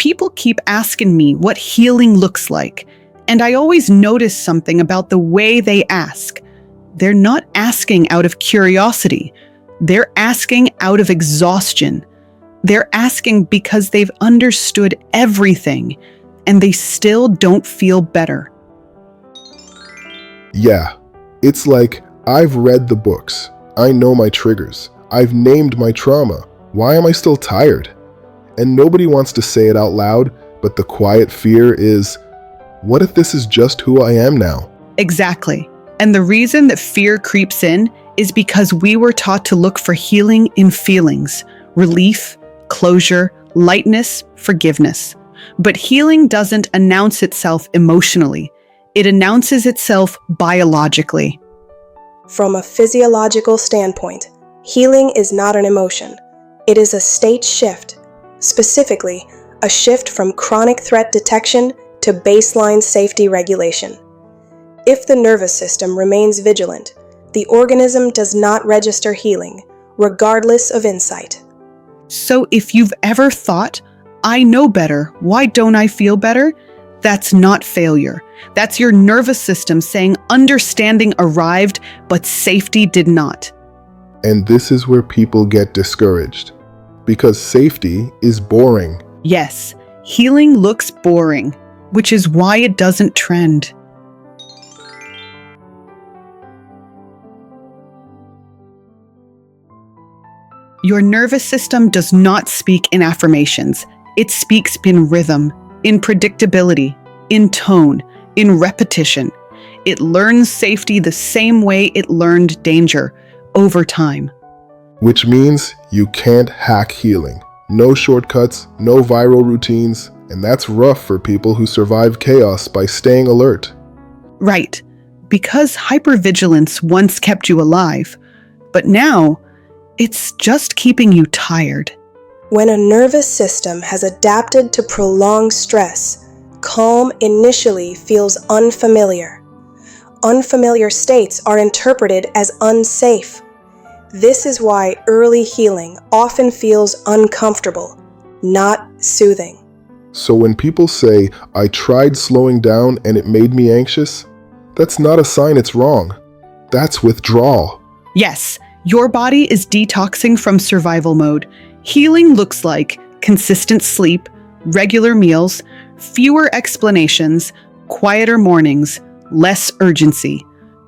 people keep asking me what healing looks like, and I always notice something about the way they ask. They're not asking out of curiosity. They're asking out of exhaustion. They're asking because they've understood everything, and they still don't feel better. Yeah, it's like, I've read the books. I know my triggers. I've named my trauma. Why am I still tired? And nobody wants to say it out loud, but the quiet fear is, what if this is just who I am now? Exactly. And the reason that fear creeps in is because we were taught to look for healing in feelings, relief, closure, lightness, forgiveness. But healing doesn't announce itself emotionally. It announces itself biologically. From a physiological standpoint, healing is not an emotion. It is a state shift, specifically a shift from chronic threat detection to baseline safety regulation. If the nervous system remains vigilant, the organism does not register healing, regardless of insight. So if you've ever thought, I know better, why don't I feel better? That's not failure. That's your nervous system saying understanding arrived, but safety did not. And this is where people get discouraged. Because safety is boring. Yes, healing looks boring, which is why it doesn't trend. Your nervous system does not speak in affirmations. It speaks in rhythm, in predictability, in tone, in repetition. It learns safety the same way it learned danger, over time. Which means you can't hack healing. No shortcuts, no viral routines, and that's rough for people who survive chaos by staying alert. Right, because hypervigilance once kept you alive, but now it's just keeping you tired. When a nervous system has adapted to prolonged stress, calm initially feels unfamiliar. Unfamiliar states are interpreted as unsafe. This is why early healing often feels uncomfortable, not soothing. So when people say, I tried slowing down and it made me anxious, that's not a sign it's wrong. That's withdrawal. Yes, your body is detoxing from survival mode. Healing looks like consistent sleep, regular meals, fewer explanations, quieter mornings, less urgency,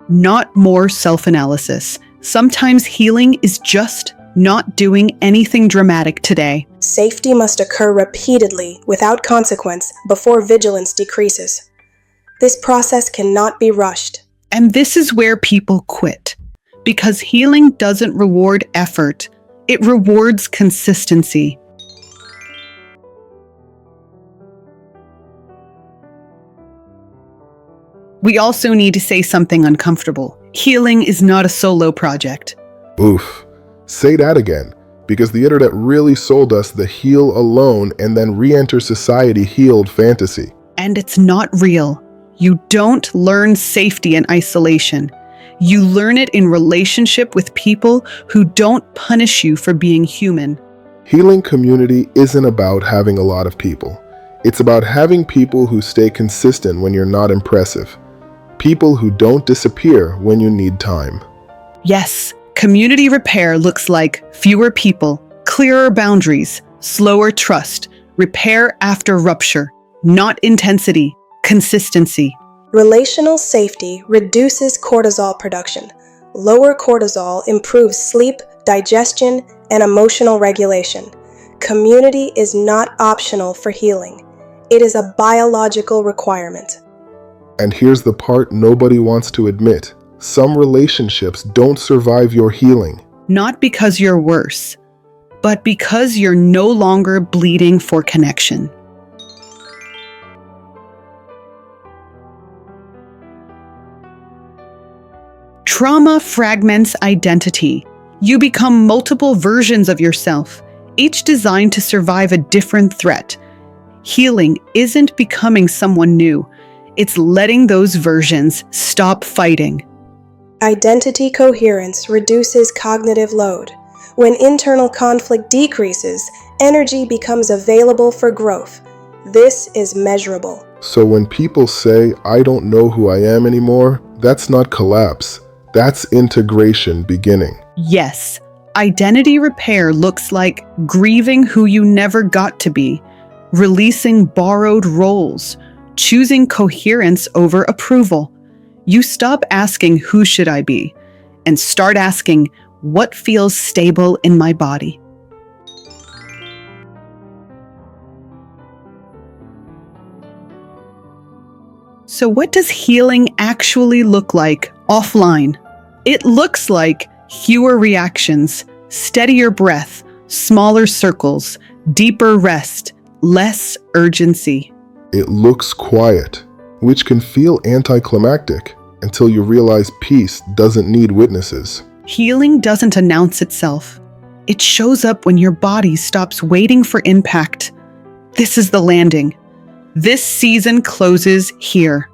not more self-analysis. Sometimes healing is just not doing anything dramatic today. Safety must occur repeatedly without consequence before vigilance decreases. This process cannot be rushed. And this is where people quit. Because healing doesn't reward effort, it rewards consistency. We also need to say something uncomfortable. Healing is not a solo project. Oof. Say that again, because the internet really sold us the heal alone and then re-enter society healed fantasy. And it's not real. You don't learn safety in isolation. You learn it in relationship with people who don't punish you for being human. Healing community isn't about having a lot of people. It's about having people who stay consistent when you're not impressive. People who don't disappear when you need time. Yes, community repair looks like fewer people, clearer boundaries, slower trust, repair after rupture, not intensity, consistency. Relational safety reduces cortisol production. Lower cortisol improves sleep, digestion, and emotional regulation. Community is not optional for healing. It is a biological requirement. And here's the part nobody wants to admit. Some relationships don't survive your healing. Not because you're worse, but because you're no longer bleeding for connection. Trauma fragments identity. You become multiple versions of yourself, each designed to survive a different threat. Healing isn't becoming someone new. It's letting those versions stop fighting. Identity coherence reduces cognitive load. When internal conflict decreases, energy becomes available for growth. This is measurable. So when people say, I don't know who I am anymore, that's not collapse. That's integration beginning. Yes, identity repair looks like grieving who you never got to be, releasing borrowed roles, choosing coherence over approval. You stop asking, who should I be? And start asking, what feels stable in my body? So what does healing actually look like offline? It looks like fewer reactions, steadier breath, smaller circles, deeper rest, less urgency. It looks quiet, which can feel anticlimactic until you realize peace doesn't need witnesses. Healing doesn't announce itself. It shows up when your body stops waiting for impact. This is the landing. This season closes here.